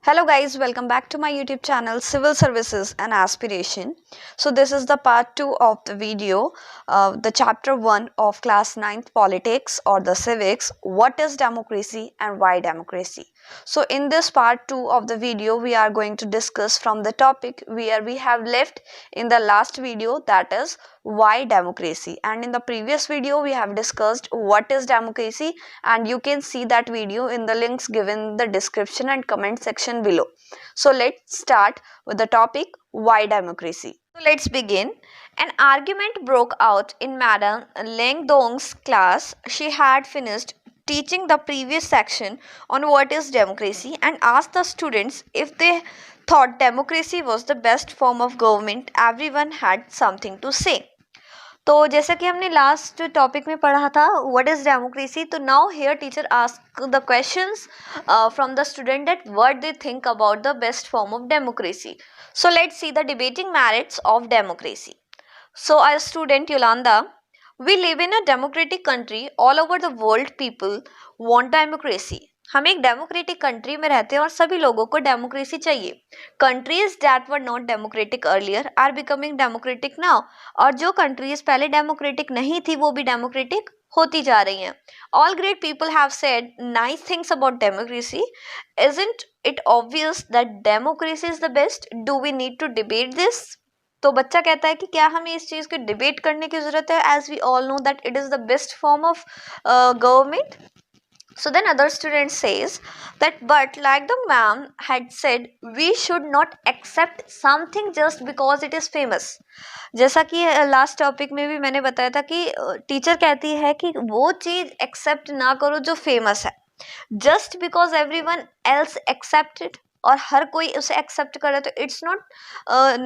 Hello guys, welcome back to my YouTube channel Civil Services and Aspiration. So this is the part 2 of the video, the chapter 1 of class 9th politics or the civics, what is democracy and why democracy. So in this part 2 of the video we are going to discuss from the topic where we have left in the last video, that is why democracy, and in the previous video we have discussed what is democracy, and you can see that video in the links given in the description and comment section below. So let's start with the topic why democracy. So let's begin. An argument broke out in Madame Langdong's class. She had finished teaching the previous section on what is democracy and asked the students if they thought democracy was the best form of government. Everyone had something to say. तो जैसा कि हमने last topic में पढ़ा था what is democracy, तो now here teacher ask the questions from the student that what they think about the best form of democracy. So let's see the debating merits of democracy. So a student Yolanda, we live in a democratic country. All over the world people want democracy. हम एक democratic country में रहते हैं और सभी लोगों को democracy चाहिए. Countries that were not democratic earlier are becoming democratic now. और जो कंट्रीज पहले डेमोक्रेटिक नहीं थी वो भी डेमोक्रेटिक होती जा रही हैं. All great people have said nice things about democracy. Isn't it obvious that democracy is the best? Do we need to debate this? तो बच्चा कहता है कि क्या हमें इस चीज को डिबेट करने की जरूरत है, as we all know that it is the best form of government. So then other student says that but like the ma'am had said we should not accept something just because it is famous. जैसा कि last topic में भी मैंने बताया था कि teacher कहती है कि वो चीज एक्सेप्ट ना करो जो फेमस है, just because everyone else accepted, और हर कोई उसे एक्सेप्ट करे तो it's not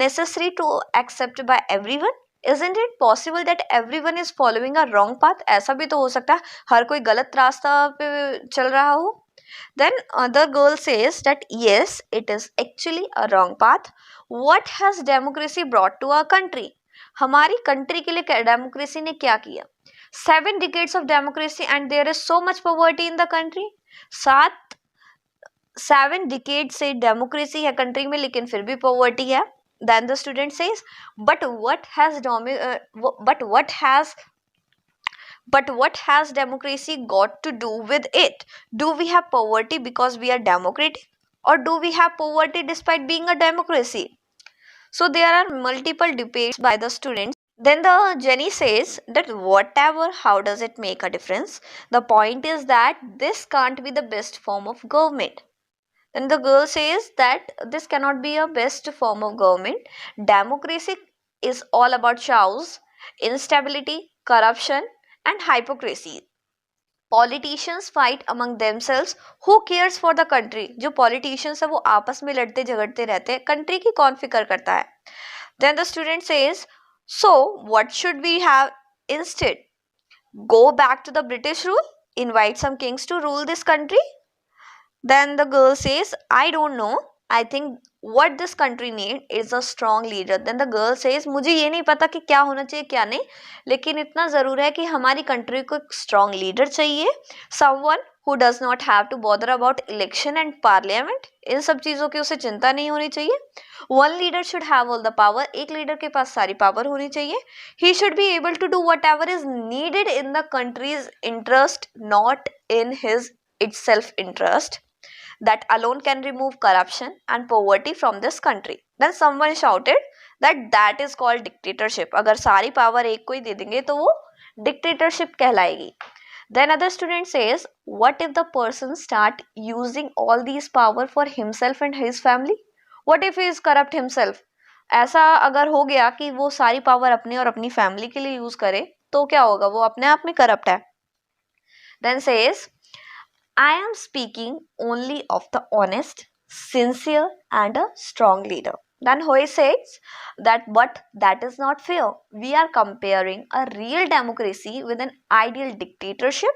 necessary to accept by everyone. Isn't it possible that everyone is following a wrong path? ऐसा भी तो हो सकता है हर कोई गलत रास्ता पे चल रहा हो. Then other girl says that yes, it is actually a wrong path. What has democracy brought to our country? हमारी कंट्री के लिए डेमोक्रेसी ने क्या किया? 7 decades of democracy and there is so much poverty in the country. 7 decades से democracy है country में लेकिन फिर भी पॉवर्टी है. Then the student says but what has democracy got to do with it? Do we have poverty because we are democratic, or do we have poverty despite being a democracy? So there are multiple debates by the students. Then the Jenny says that whatever, how does it make a difference? The point is that this can't be the best form of government. Then the girl says that this cannot be a best form of government. Democracy is all about chaos, instability, corruption and hypocrisy. Politicians fight among themselves. Who cares for the country? जो politicians है वो आपस में लड़ते झगड़ते रहते हैं, country की कौन फिक्र करता है. Then the student says, so what should we have instead? Go back to the British rule? Invite some kings to rule this country? Then the girl says, I don't know. I think what this country need is a strong leader. Then the girl says, मुझे ये नहीं पता कि क्या होना चाहिए क्या नहीं, लेकिन इतना ज़रूर है कि हमारी कंट्री को एक strong leader चाहिए. Someone who does not have to bother about election and parliament. इन सब चीज़ों की उसे चिंता नहीं होनी चाहिए. One leader should have all the power. एक leader के पास सारी power होनी चाहिए. He should be able to do whatever is needed in the country's interest, not in his itself interest. That alone can remove corruption and poverty from this country. Then someone shouted that is called dictatorship. अगर सारी power एक को ही दे देंगे तो वो dictatorship कहलाएगी. Then other student says, what if the person start using all these power for himself and his family? What if he is corrupt himself? ऐसा अगर हो गया कि वो सारी power अपने और अपनी family के लिए use करे तो क्या होगा? वो अपने आप में corrupt है. Then says, I am speaking only of the honest, sincere and a strong leader. Then Hoy says but that is not fair. We are comparing a real democracy with an ideal dictatorship.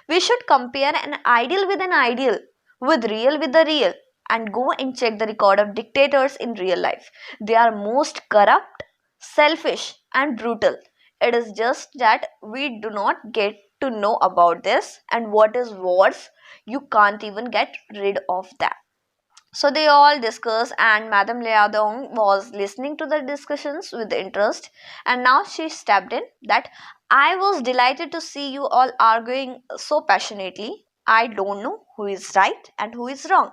We should compare an ideal with an ideal, with real with the real, and go and check the record of dictators in real life. They are most corrupt, selfish and brutal. It is just that we do not get to know about this, and what is worse, you can't even get rid of that. So they all discuss, and Madame Liaodong was listening to the discussions with interest, and now she stepped in that I was delighted to see you all arguing so passionately. I don't know who is right and who is wrong.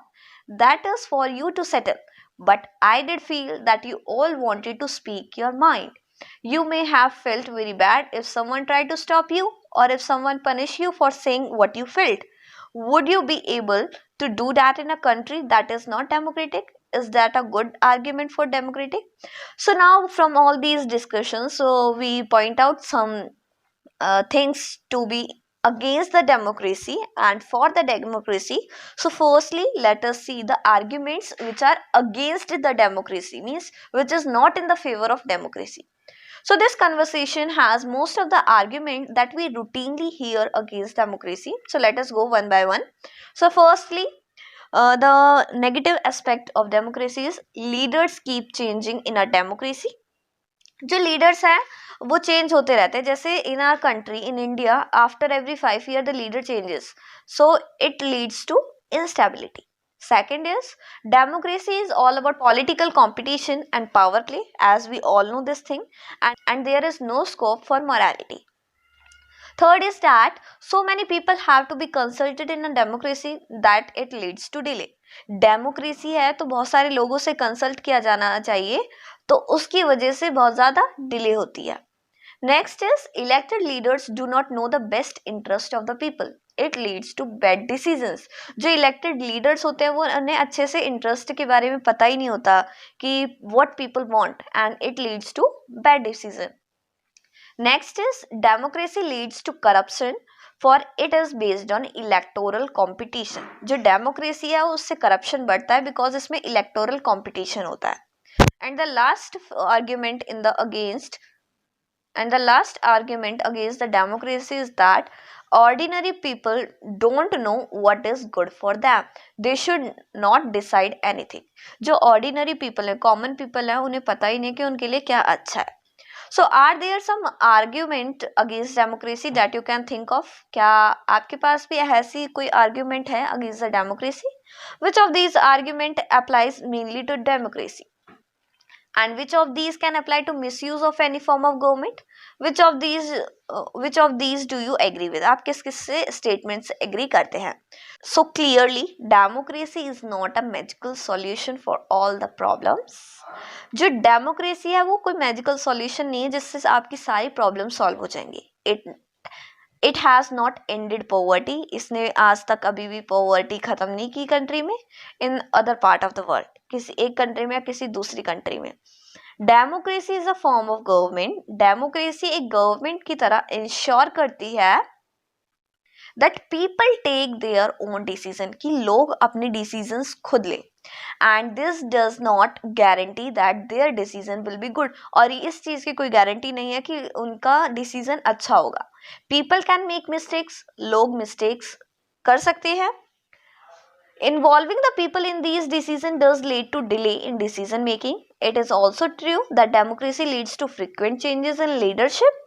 That is for you to settle. But I did feel that you all wanted to speak your mind. You may have felt very bad if someone tried to stop you, or if someone punished you for saying what you felt. Would you be able to do that in a country that is not democratic? Is that a good argument for democratic? So now from all these discussions, so we point out some things to be against the democracy and for the democracy. So firstly, let us see the arguments which are against the democracy, means which is not in the favor of democracy. So this conversation has most of the argument that we routinely hear against democracy. So let us go one by one. So firstly, the negative aspect of democracy is leaders keep changing in a democracy. जो leaders हैं वो change होते रहते हैं, जैसे in our country in India after every 5 year the leader changes, so it leads to instability. Second is democracy is all about political competition and power play, as we all know this thing, and there is no scope for morality. Third is that so many people have to be consulted in a democracy that it leads to delay. Democracy है तो बहुत सारे लोगों से consult किया जाना चाहिए, तो उसकी वजह से बहुत ज़्यादा डिले होती है. Next is elected leaders do not know the best interest of the people. It leads to bad decisions. जो इलेक्टेड लीडर्स होते हैं वो उन्हें अच्छे से इंटरेस्ट के बारे में पता ही नहीं होता कि what people want, and it leads to bad decision. Next is democracy leads to corruption, for it is based on electoral competition. जो डेमोक्रेसी है उससे करप्शन बढ़ता है बिकॉज इसमें इलेक्टोरल कॉम्पिटिशन होता है. And the last argument in the against the democracy is that ordinary people don't know what is good for them. They should not decide anything. जो ordinary people है, common people है, उन्हें पता ही नहीं कि उनके लिए क्या अच्छा है. So are there some argument against democracy that you can think of? क्या आपके पास भी ऐसी कोई argument है against the democracy? Which of these argument applies mainly to democracy? And which of these can apply to misuse of any form of government? Which of these do you agree with? आप किस किस से statements agree करते हैं? So clearly, democracy is not a magical solution for all the problems. जो democracy है वो कोई मैजिकल सॉल्यूशन नहीं है जिससे आपकी सारी प्रॉब्लम सॉल्व हो जाएंगी. It has not ended poverty. इसने आज तक अभी भी पॉवर्टी खत्म नहीं की कंट्री में, in other part of the world, किसी एक कंट्री में या किसी दूसरी कंट्री में. Democracy is a form of government. Democracy एक गवर्नमेंट की तरह इंश्योर करती है that people take their own decision, कि लोग अपने डिसीजंस खुद लें. And this does not guarantee that their decision will be good. और इस चीज़ की कोई गारंटी नहीं है कि उनका डिसीजन अच्छा होगा. People can make mistakes. लोग मिस्टेक्स कर सकते हैं. Involving the people in these decisions does lead to delay in decision making. It is also true that democracy leads to frequent changes in leadership.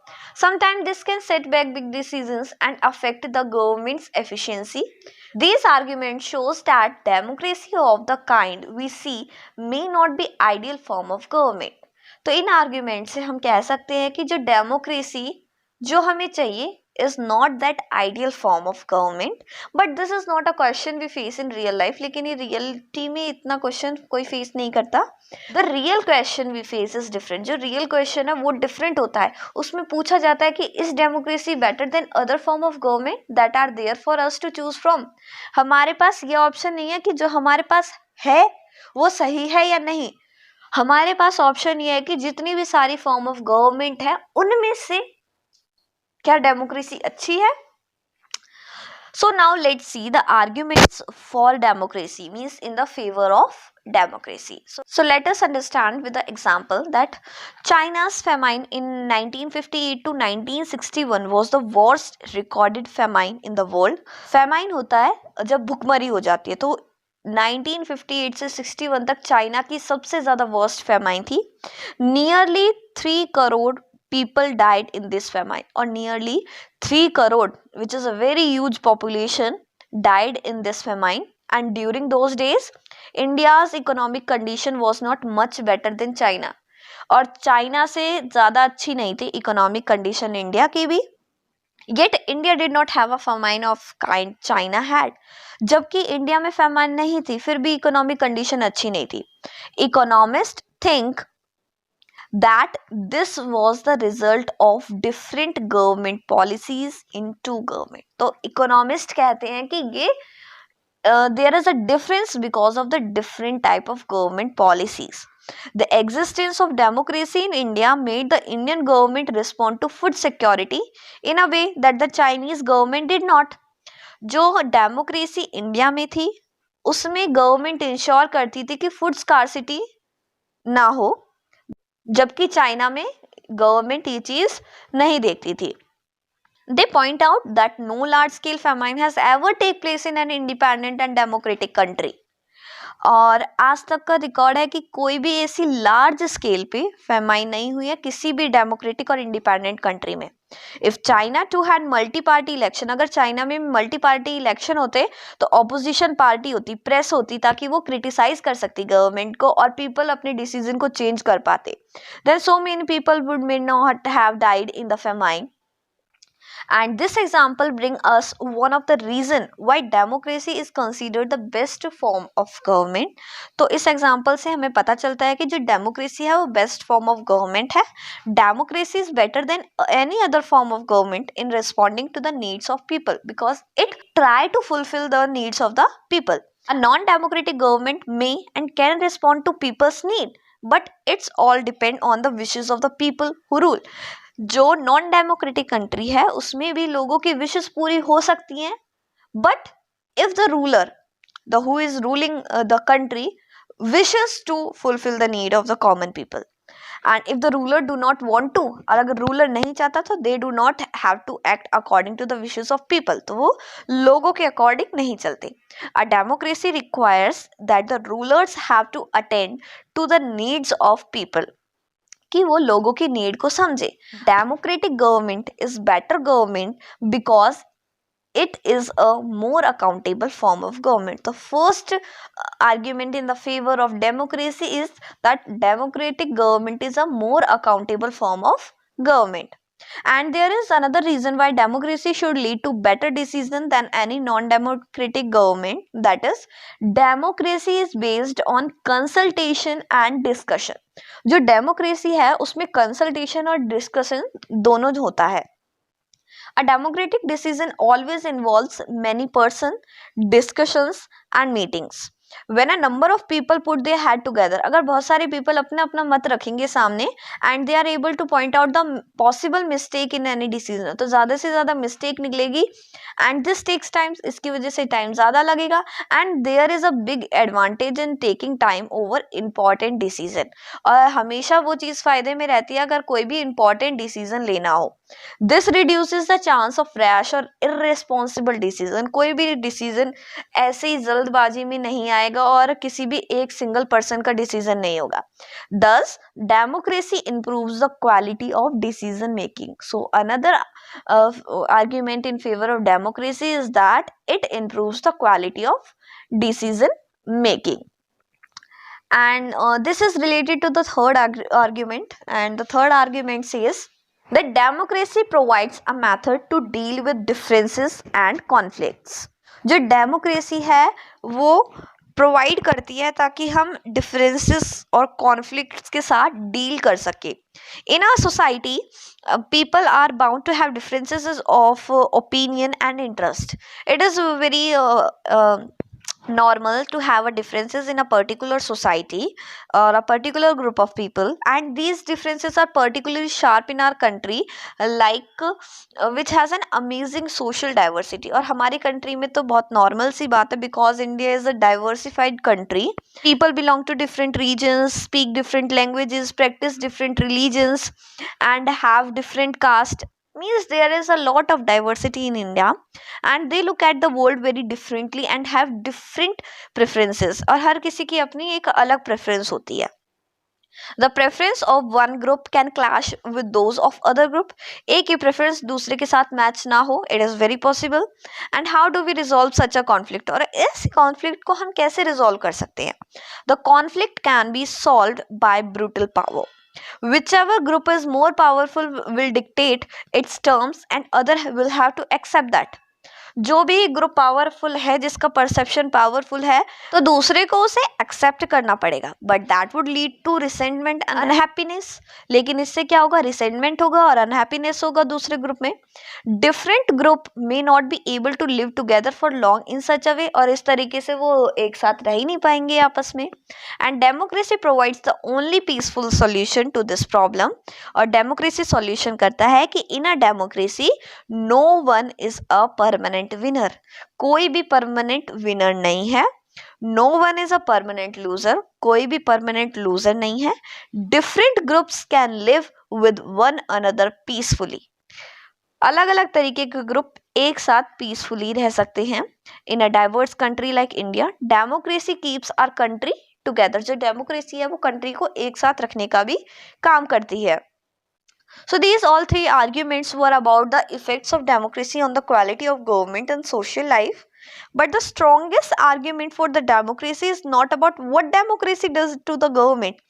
Sometimes this can set back big decisions and affect the government's efficiency. These arguments shows that democracy of the kind we see may not be ideal form of government. तो इन argument से हम कह सकते हैं कि जो democracy जो हमें चाहिए is not that ideal form of government, but this is not a question we face in real life. लेकिन ये रियलिटी में इतना क्वेश्चन कोई फेस नहीं करता. The real question we face is different. जो रियल क्वेश्चन है वो डिफरेंट होता है. उसमें पूछा जाता है कि is democracy better than other form of government that are there for us to choose from. हमारे पास ये ऑप्शन नहीं है कि जो हमारे पास है वो सही है या नहीं. हमारे पास ऑप्शन ये है कि जितनी भी सारी फॉर्म ऑफ गवर्नमेंट है उनमें से क्या डेमोक्रेसी अच्छी है. So now let's see the arguments for democracy, means in the favor of democracy. So let us understand with the example that China's famine in 1958 to 1961 was the worst recorded famine in the world. Famine होता है जब भुखमरी हो जाती है, तो 1958 से 61 तक चाइना की सबसे ज़्यादा वर्स्ट फेमाइन थी. Nearly 3 crore people died in this famine, or nearly 3 crore, which is a very huge population, died in this famine. and during those days India's economic condition was not much better than China, और China से ज़्यादा अच्छी नहीं थी economic condition India की भी. Yet India did not have a famine of kind China had. जबकि India में famine नहीं थी, फिर भी इकोनॉमिक कंडीशन अच्छी नहीं थी. Economists think that this was the result of different government policies in two government. तो इकोनॉमिस्ट कहते हैं कि ये there is a difference because of the different type of government policies. The existence of democracy in India made the Indian government respond to food security in a way that the Chinese government did not. जो democracy India में थी उसमें government ensure करती थी कि food scarcity ना हो, जबकि चाइना में गवर्नमेंट ये चीज नहीं देखती थी. They point out that no large-scale famine has ever take place in an independent and democratic country. और आज तक का रिकॉर्ड है कि कोई भी ऐसी लार्ज स्केल पे फेमाइन नहीं हुई है किसी भी डेमोक्रेटिक और इंडिपेंडेंट कंट्री में. If China too had multi party election, अगर चाइना में मल्टी पार्टी इलेक्शन होते तो ऑपोजिशन पार्टी होती, प्रेस होती, ताकि वो क्रिटिसाइज कर सकती गवर्नमेंट को और पीपल अपने डिसीजन को चेंज कर पाते. Then so many people would may not have died in the famine. And this example brings us one of the reason why democracy is considered the best form of government. तो इस example से हमें पता चलता है कि जो democracy है वो best form of government है. Democracy is better than any other form of government in responding to the needs of people because it try to fulfill the needs of the people. A non-democratic government may and can respond to people's need, but it's all depend on the wishes of the people who rule. जो non democratic country है उसमें भी लोगों की wishes पूरी हो सकती हैं, but if the ruler the who is ruling the country wishes to fulfil the need of the common people and if the ruler do not want to, और अगर रूलर नहीं चाहता तो they do not have to act according to the wishes of people, तो वो लोगों के according नहीं चलते. A democracy requires that the rulers have to attend to the needs of people, कि वो लोगों की नीड को समझे. Democratic government is better government because it is a more accountable form of government. The first argument in the favor of democracy is that democratic government is a more accountable form of government. And there is another reason why democracy should lead to better decision than any non-democratic government. That is, democracy is based on consultation and discussion. जो democracy है उसमें consultation और discussion दोनों होता है. A democratic decision always involves many person, discussions and meetings. When a number of people put their head together, अगर बहुत सारे people अपना अपना मत रखेंगे सामने and they are able to point out the possible mistake in any decision, तो ज़्यादा से ज़्यादा mistake निकलेगी and this takes time, इसकी वजह से time ज़्यादा लगेगा and there is a big advantage in taking time over important decision. और हमेशा वो चीज़ फ़ायदे में रहती है अगर कोई भी important decision लेना हो. This reduces the chance of rash और irresponsible decision. कोई भी decision ऐसे ही जल्दबाजी में नहीं आएगा और किसी भी एक सिंगल पर्सन का डिसीजन नहीं होगा. Thus, democracy improves the quality of decision making. So, another argument in favor of democracy is that it improves the quality of decision making. And this is related to the third argument. And the third argument says that democracy provides a method to deal with differences and conflicts. जो democracy है वो provide करती है ताकि हम differences और conflicts के साथ डील कर सके. In a society people are bound to have differences of opinion and interest. It is very normal to have a differences in a particular society or a particular group of people, and these differences are particularly sharp in our country, like which has an amazing social diversity. और हमारी country में तो बहुत normal सी बात है because India is a diversified country. People belong to different regions, speak different languages, practice different religions and have different caste. Means there is a lot of diversity in India and they look at the world very differently and have different preferences. और हर किसी की अपनी एक अलग preference होती है. The preference of one group can clash with those of other group. एक की preference दूसरे के साथ match ना हो, it is very possible. And how do we resolve such a conflict? और इस conflict को हम कैसे resolve कर सकते हैं? The conflict can be solved by brutal power. Whichever group is more powerful will dictate its terms and other will have to accept that. जो भी ग्रुप पावरफुल है, जिसका परसेप्शन पावरफुल है, तो दूसरे को उसे एक्सेप्ट करना पड़ेगा, but that would lead to resentment and unhappiness. लेकिन इससे क्या होगा? रिसेंटमेंट होगा और अनहैप्पीनेस होगा दूसरे ग्रुप में. Different group may not be able to live together for long in such a way, और इस तरीके से वो एक साथ रह ही नहीं पाएंगे आपस में. And democracy provides the only peaceful solution to this problem. और डेमोक्रेसी सॉल्यूशन करता है कि in a democracy no one is a permanent winner. कोई भी परमानेंट विनर नहीं है. No one is a permanent loser. कोई भी परमानेंट लूजर नहीं है. Different groups can live with one another peacefully. अलग अलग तरीके के ग्रुप एक साथ पीसफुली रह सकते हैं. In a diverse country like India, democracy keeps our country together. जो डेमोक्रेसी है वो कंट्री को एक साथ रखने का भी काम करती है. So these all three arguments were about the effects of democracy on the quality of government and social life. But the strongest argument for the democracy is not about what democracy does to the government.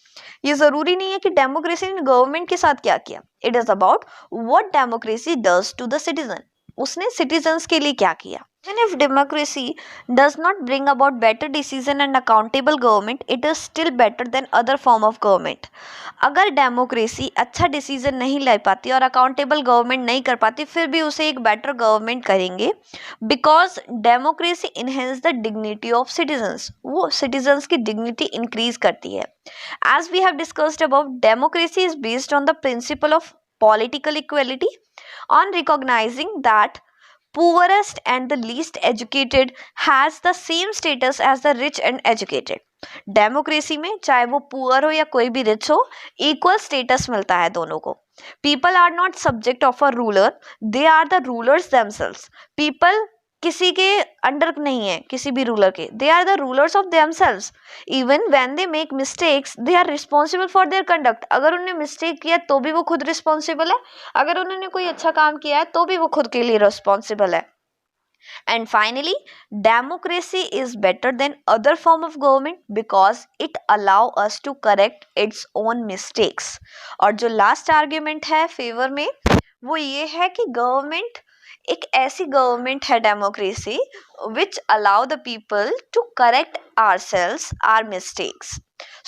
ये जरूरी नहीं है कि democracy ने government के साथ क्या किया. It is about what democracy does to the citizen. उसने सिटीजन्स के लिए क्या किया. Even if democracy does not bring about better decision and accountable government, it is still better than other form of government. अगर democracy अच्छा decision नहीं ले पाती और अकाउंटेबल गवर्नमेंट नहीं कर पाती, फिर भी उसे एक बेटर गवर्नमेंट करेंगे, because democracy enhance the dignity of citizens. वो सिटीजन्स की डिग्निटी इंक्रीज करती है. As we have discussed above, democracy is based on the principle of political equality, on recognizing that poorest and the least educated has the same status as the rich and educated. Democracy में चाहे वो poor हो या कोई भी rich हो, equal status मिलता है दोनों को. People are not subject of a ruler, they are the rulers themselves. People किसी के अंडर नहीं है, किसी भी रूलर के. They are the rulers of themselves. Even when they make mistakes, they are responsible for their conduct. अगर उन्होंने mistake किया तो भी वो खुद रिस्पॉन्सिबल है. अगर उन्होंने कोई अच्छा काम किया है तो भी वो खुद के लिए रिस्पॉन्सिबल है. And finally, democracy is better than other form of government because it allow us to correct its own mistakes. और जो last argument है favor में, वो ये है कि government एक ऐसी गवर्नमेंट है democracy which allow the people to correct ourselves our mistakes.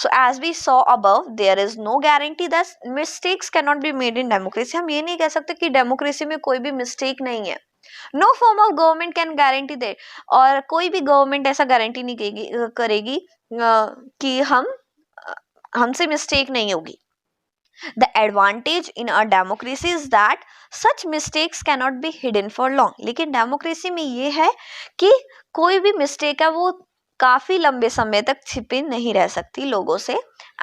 So as we saw above, there is no guarantee that mistakes cannot be made in democracy. हम ये नहीं कह सकते कि डेमोक्रेसी में कोई भी मिस्टेक नहीं है. No form of government can guarantee that. और कोई भी गवर्नमेंट ऐसा गारंटी नहीं करेगी कि हमसे मिस्टेक नहीं होगी. The advantage in a democracy is that such mistakes cannot be hidden for long. लेकिन डेमोक्रेसी में ये है कि कोई भी मिस्टेक है वो काफी लंबे समय तक छिपी नहीं रह सकती लोगों से.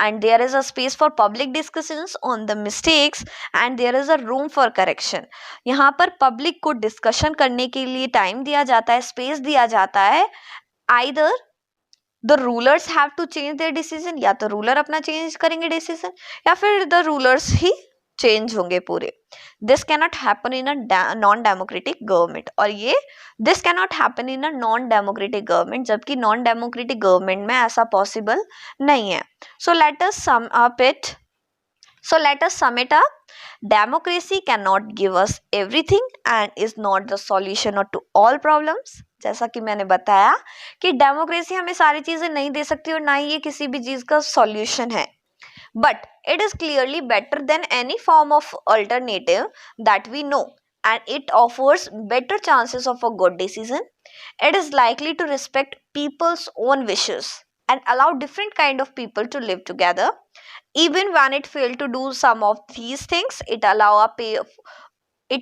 And there is a space for public discussions on the mistakes and there is a room for correction. यहाँ पर पब्लिक को डिस्कशन करने के लिए टाइम दिया जाता है, स्पेस दिया जाता है. Either the rulers have to change their decision, या तो रूलर अपना चेंज करेंगे डिसीजन, या फिर द रूलर्स ही चेंज होंगे पूरे. This cannot happen in a non democratic government. और ये this cannot happen in a non democratic government, जबकि नॉन डेमोक्रेटिक गवर्नमेंट में ऐसा पॉसिबल नहीं है. So let us sum it up. Democracy cannot give us everything and is not the solution to all problems. जैसा कि मैंने बताया कि डेमोक्रेसी हमें सारी चीजें नहीं दे सकती और ना ही ये किसी भी चीज का सॉल्यूशन है. But it is clearly better than any form of alternative that we know, and it offers better chances of a good decision. It is likely to respect people's own wishes and allow different kind of people to live together. Even when it failed to do some of these things, it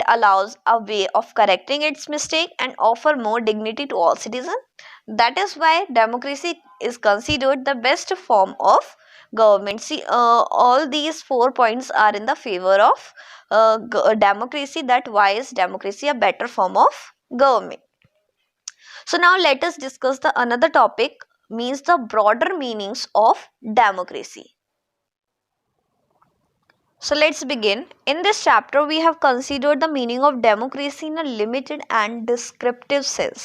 allows a way of correcting its mistake and offer more dignity to all citizens. That is why democracy is considered the best form of government. See, all these 4 points are in the favor of democracy. That why is democracy a better form of government. So now let us discuss the another topic, means the broader meanings of democracy. So let's begin. In this chapter, we have considered the meaning of democracy in a limited and descriptive sense.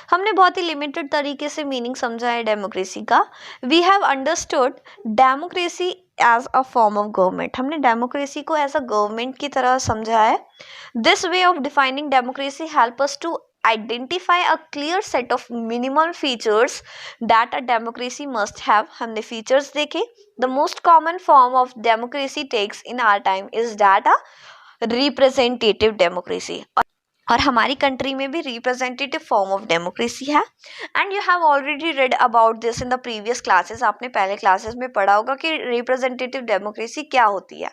हमने बहुत ही limited तरीके से meaning समझा है democracy का. We have understood democracy as a form of government. हमने democracy को as a government की तरह समझा है. This way of defining democracy help us to identify a clear set of minimal features that a democracy must have. हमने features देखे. The most common form of democracy takes in our time is that a representative democracy. और हमारी country में भी representative form of democracy है. And you have already read about this in the previous classes. आपने पहले classes में पढ़ा होगा कि रिप्रेजेंटेटिव डेमोक्रेसी क्या होती है.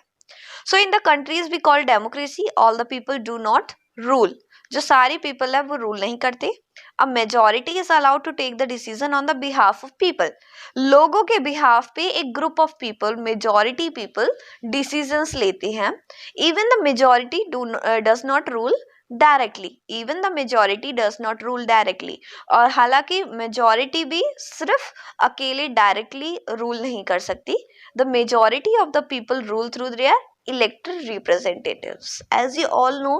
So in the countries we call democracy all the people do not rule. जो सारी पीपल है वो रूल नहीं करते. A majority is allowed to take the decision on the behalf of people. लोगों के बिहाफ पे एक group of people, majority people decisions लेते हैं. Even the majority does not rule directly. Even the majority does not rule directly. और हालांकि majority भी सिर्फ अकेले डायरेक्टली रूल नहीं कर सकती. The majority of the people rule through their elected representatives. As you all know,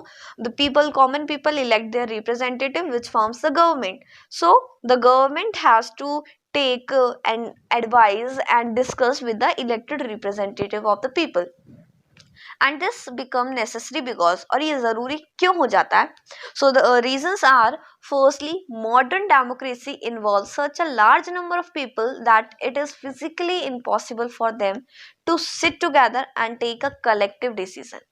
the common people elect their representative, which forms the government. So the government has to take and advise and discuss with the elected representative of the people. And this become necessary because, और ये ज़रूरी क्यों हो जाता है? So the reasons are, firstly, modern democracy involves such a large number of people that it is physically impossible for them to sit together and take a collective decision.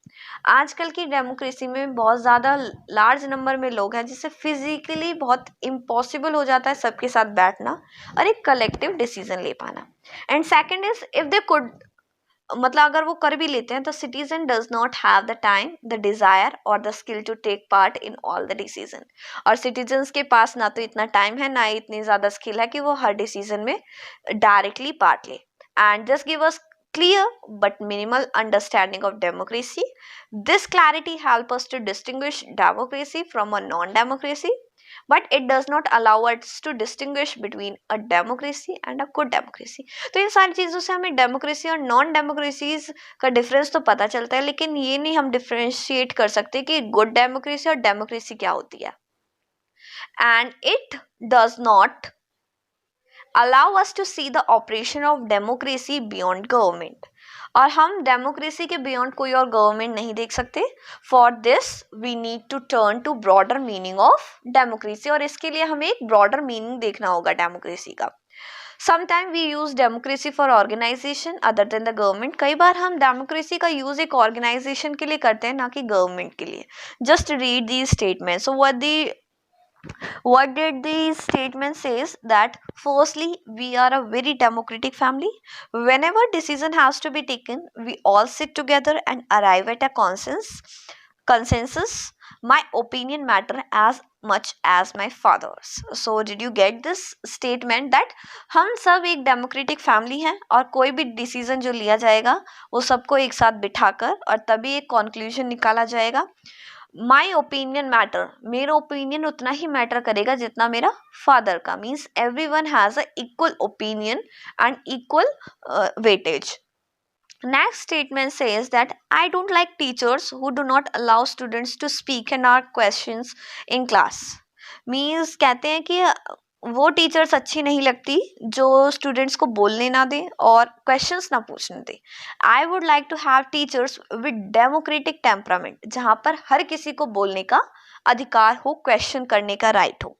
आजकल की democracy में बहुत ज़्यादा लार्ज नंबर में लोग हैं जिससे physically बहुत इम्पॉसिबल हो जाता है सबके साथ बैठना और एक कलेक्टिव डिसीजन ले पाना. And second is, if they could, मतलब अगर वो कर भी लेते हैं तो citizen does not have the time, the desire और the skill to take part in all the decision. और सिटीजन्स के पास ना तो इतना टाइम है ना ही इतनी ज़्यादा स्किल है कि वो हर डिसीजन में डायरेक्टली पार्ट ले. And just give us clear but minimal understanding of democracy. This clarity helps us to distinguish democracy from a non-democracy, but it does not allow us to distinguish between a democracy and a good democracy. तो इन सारी चीज़ों से हमें democracy और non democracies का difference तो पता चलता है, लेकिन ये नहीं हम डिफ्रेंशिएट कर सकते कि गुड डेमोक्रेसी और डेमोक्रेसी क्या होती है. And it does not allow us to see the operation of democracy beyond government. और हम डेमोक्रेसी के बियॉन्ड कोई और गवर्नमेंट नहीं देख सकते. For this we need to turn to broader meaning of democracy. और इसके लिए हमें एक ब्रॉडर मीनिंग देखना होगा डेमोक्रेसी का. Sometime we use democracy for organisation other than the government. कई बार हम डेमोक्रेसी का यूज एक ऑर्गेनाइजेशन के लिए करते हैं, ना कि गवर्नमेंट के लिए. Just read the statement. So what did the statement says that firstly, we are a very democratic family. Whenever decision has to be taken, we all sit together and arrive at a consensus. My opinion matter as much as my father's. So did you get this statement that हम सब एक democratic family हैं और कोई भी decision जो लिया जाएगा वो सबको एक साथ बिठाकर और तभी एक कंक्लूजन निकाला जाएगा. माई ओपिनियन मैटर, मेरा ओपिनियन उतना ही मैटर करेगा जितना मेरा फादर का. Means every one has a equal opinion and equal weightage. Next statement says that I don't like teachers who do not allow students to speak and ask questions in class. Means कहते हैं कि वो teachers अच्छी नहीं लगती जो students को बोलने ना दें और क्वेश्चंस ना पूछने दें. I would like to have teachers with democratic temperament, जहाँ पर हर किसी को बोलने का अधिकार हो, क्वेश्चन करने का राइट हो.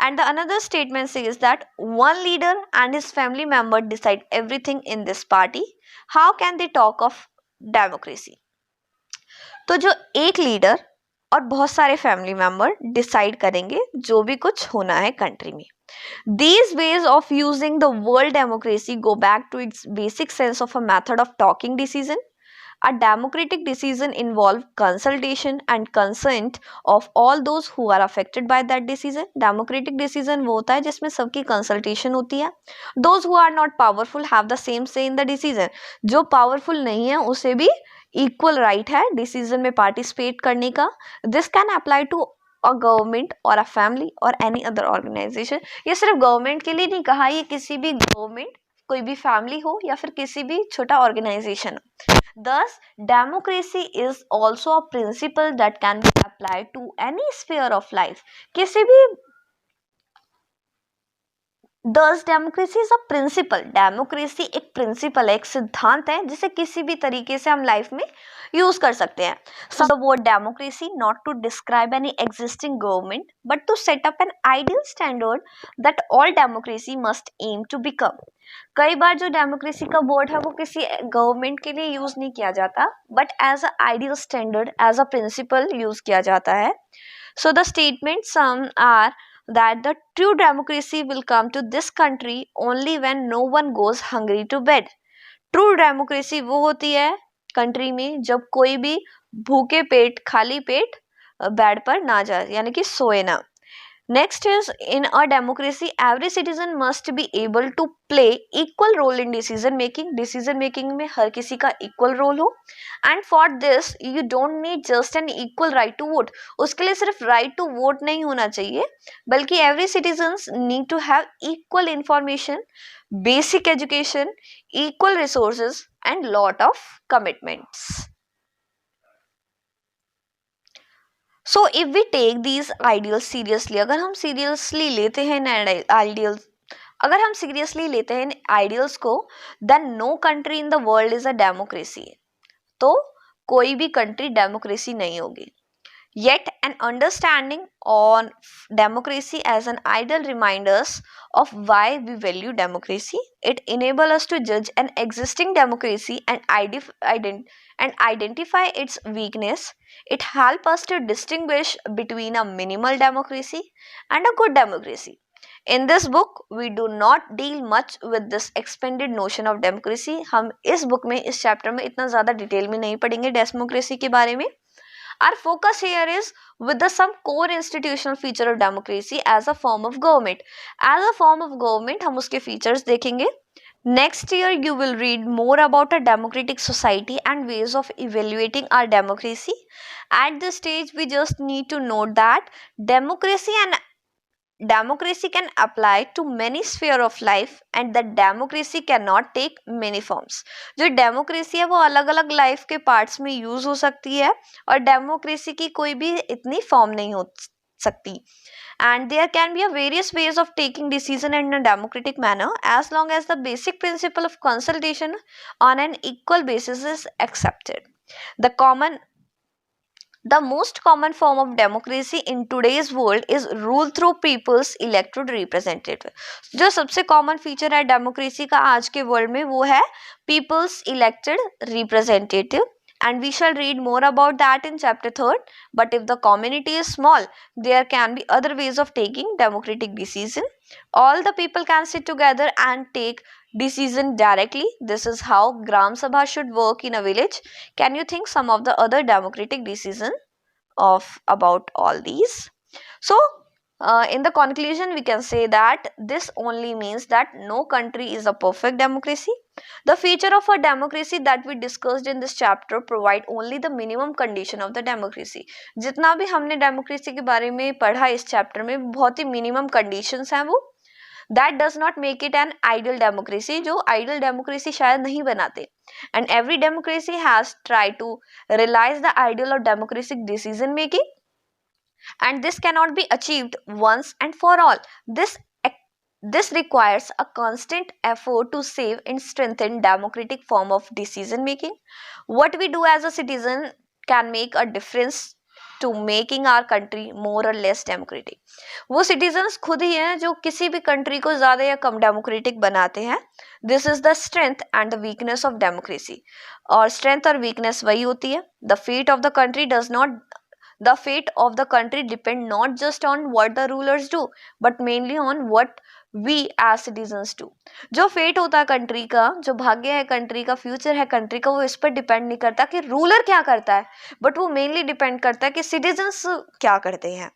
And the another statement says that one leader and his family member decide everything in this party. How can they talk of democracy? तो जो एक लीडर और बहुत सारे फैमिली मेंबर डिसाइड करेंगे जो भी कुछ होना है कंट्री में. These ways of using the word democracy go back to its basic sense of a method of talking decision. A democratic decision involves consultation and consent of all those who are affected by that decision. Democratic decision वो होता है जिसमें सबकी consultation होती है. Those who are not powerful have the same say in the decision. जो powerful नहीं है उसे भी equal right है decision में participate करने का. This can apply to a government or a family or any other organization. ये सिर्फ government के लिए नहीं कहा, ये किसी भी government कोई भी फैमिली हो या फिर किसी भी छोटा ऑर्गेनाइजेशन हो। Thus, democracy is also a principle that can be applied to any sphere of life. किसी भी Thus, democracy is a principle. Democracy एक principle है, एक सिद्धांत है जिसे किसी भी तरीके से हम लाइफ में यूज कर सकते हैं. So the word democracy not to describe any existing government, but to set up an ideal standard that all democracy must aim to become. कई बार जो डेमोक्रेसी का वर्ड है वो किसी गवर्नमेंट के लिए यूज नहीं किया जाता, but as a ideal standard, as a principle use किया जाता है. So the statements some are that the true democracy will come to this country only when no one goes hungry to bed. True democracy वो होती है country में जब कोई भी भूखे पेट, खाली पेट बेड पर ना जाए, यानी कि सोए ना. Next is, in a democracy, every citizen must be able to play equal role in decision making. Decision making में हर किसी का equal role हो. And for this, you don't need just an equal right to vote. उसके लिए सिर्फ right to vote नहीं होना चाहिए, बल्कि every citizens need to have equal information, basic education, equal resources, and lot of commitments. So if we take these ideals seriously, अगर हम seriously लेते हैं आइडियल्स, अगर हम सीरियसली लेते हैं आइडियल्स को, then no country in the world is a democracy. तो कोई भी कंट्री डेमोक्रेसी नहीं होगी. Yet an understanding on democracy as an ideal reminders of why we value democracy. It enables us to judge an existing democracy and identify its weakness. It helps us to distinguish between a minimal democracy and a good democracy. In this book, we do not deal much with this expanded notion of democracy. हम इस book में, इस chapter में इतना ज़्यादा detail में नहीं पढ़ेंगे डेमोक्रेसी के बारे में. Our focus here is with the some core institutional feature of democracy as a form of government. As a form of government, हम उसके features देखेंगे. Next year, you will read more about a democratic society and ways of evaluating our democracy. At this stage, we just need to note that democracy can apply to many sphere of life and that democracy cannot take many forms. जो democracy है वो अलग अलग life के parts में use हो सकती है और डेमोक्रेसी की कोई भी इतनी फॉर्म नहीं हो सकती. And there can be a various ways of taking decision in a democratic manner as long as the basic principle of consultation on an equal basis is accepted. The most common form of democracy in today's world is rule through people's elected representative. जो सबसे common feature है democracy का आज के world में वो है people's elected representative, and we shall read more about that in chapter 3rd. But if the community is small, there can be other ways of taking democratic decision. All the people can sit together and take decision directly. This is how Gram Sabha should work in a village. Can you think some of the other democratic decision of about all these? So in the conclusion, we can say that this only means that no country is a perfect democracy. The feature of a democracy that we discussed in this chapter provide only the minimum condition of the democracy. जितना भी हमने democracy के बारे में पढ़ा इस chapter में बहुत ही मिनिमम कंडीशंस हैं वो. That does not make it an ideal democracy, जो ideal democracy शायद नहीं बनाते. And every democracy has tried to realize the ideal of democratic decision making, and this cannot be achieved once and for all. This requires a constant effort to save and strengthen democratic form of decision making. What we do as a citizen can make a difference to making our country more or less democratic. वो citizens खुद ही हैं जो किसी भी country को ज़्यादा या कम democratic बनाते हैं. This is the strength and the weakness of democracy. और strength और weakness वही होती है. The fate of the country depend not just on what the rulers do, but mainly on what we as citizens do. जो fate होता है country का, जो भाग्य है कंट्री का, फ्यूचर है कंट्री का, वो इस पर डिपेंड नहीं करता कि रूलर क्या करता है, बट वो मेनली डिपेंड करता है कि सिटीजन्स क्या करते हैं.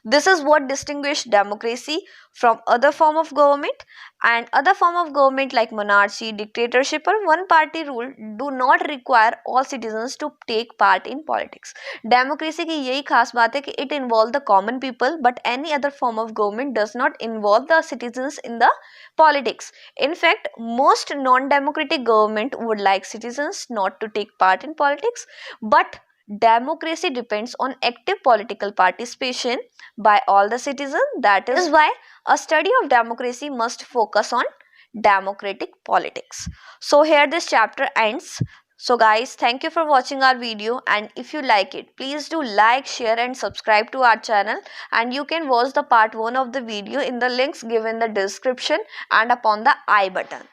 This is what distinguishes democracy from other form of government, and other form of government like monarchy, dictatorship or one party rule do not require all citizens to take part in politics. Democracy की यही खास बात है कि it involve the common people, but any other form of government does not involve the citizens in the politics. In fact, most non-democratic government would like citizens not to take part in politics, but democracy depends on active political participation by all the citizens. That is why a study of democracy must focus on democratic politics. So here this chapter ends. So guys, thank you for watching our video, and if you like it, please do like, share and subscribe to our channel, and you can watch the part 1 of the video in the links given in the description and upon the I button.